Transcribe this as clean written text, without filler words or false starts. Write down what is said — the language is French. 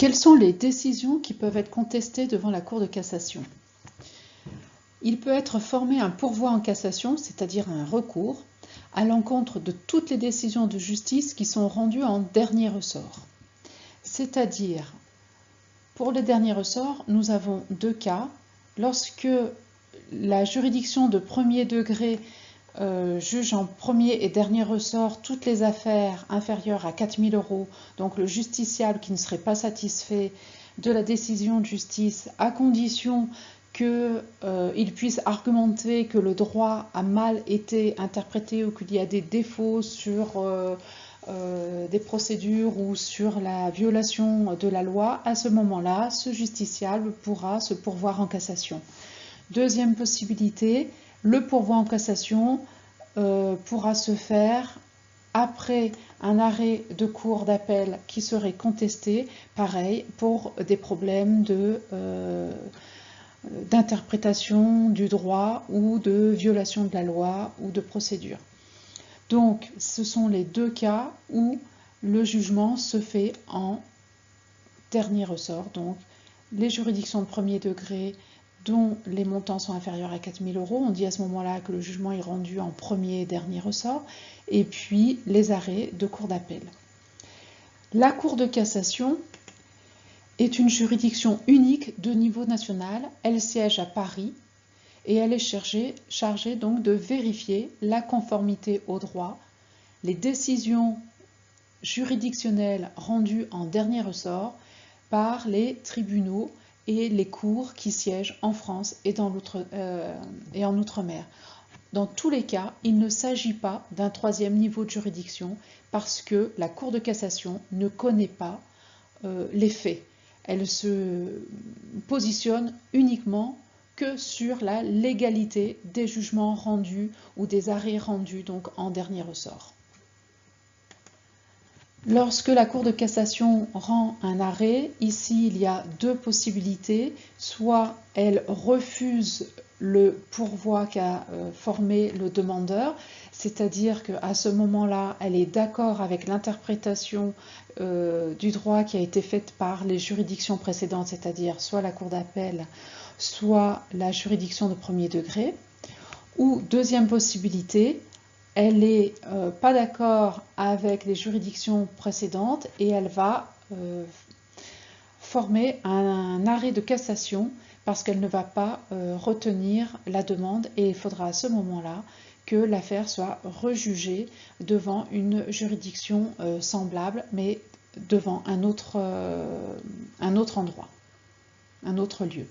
Quelles sont les décisions qui peuvent être contestées devant la Cour de cassation? Il peut être formé un pourvoi en cassation, c'est-à-dire un recours, à l'encontre de toutes les décisions de justice qui sont rendues en dernier ressort. C'est-à-dire, pour le dernier ressort, nous avons deux cas. Lorsque la juridiction de premier degré juge en premier et dernier ressort toutes les affaires inférieures à 4 000 €, donc le justiciable qui ne serait pas satisfait de la décision de justice, à condition qu'il puisse argumenter que le droit a mal été interprété ou qu'il y a des défauts sur des procédures ou sur la violation de la loi, à ce moment-là, ce justiciable pourra se pourvoir en cassation. Deuxième possibilité, le pourvoi en cassation pourra se faire après un arrêt de cour d'appel qui serait contesté, pareil, pour des problèmes d'interprétation du droit ou de violation de la loi ou de procédure. Donc, ce sont les deux cas où le jugement se fait en dernier ressort. Donc, les juridictions de premier degré dont les montants sont inférieurs à 4 000 €, on dit à ce moment-là que le jugement est rendu en premier et dernier ressort, et puis les arrêts de cour d'appel. La Cour de cassation est une juridiction unique de niveau national, elle siège à Paris, et elle est chargée donc de vérifier la conformité au droit, les décisions juridictionnelles rendues en dernier ressort par les tribunaux et les cours qui siègent en France et en Outre-mer. Dans tous les cas, il ne s'agit pas d'un troisième niveau de juridiction parce que la Cour de cassation ne connaît pas les faits. Elle se positionne uniquement que sur la légalité des jugements rendus ou des arrêts rendus donc en dernier ressort. Lorsque la Cour de cassation rend un arrêt, ici il y a deux possibilités. Soit elle refuse le pourvoi qu'a formé le demandeur, c'est-à-dire qu'à ce moment-là, elle est d'accord avec l'interprétation du droit qui a été faite par les juridictions précédentes, c'est-à-dire soit la Cour d'appel, soit la juridiction de premier degré. Ou deuxième possibilité, elle n'est pas d'accord avec les juridictions précédentes et elle va former un arrêt de cassation parce qu'elle ne va pas retenir la demande et il faudra à ce moment-là que l'affaire soit rejugée devant une juridiction semblable mais devant un autre endroit, un autre lieu.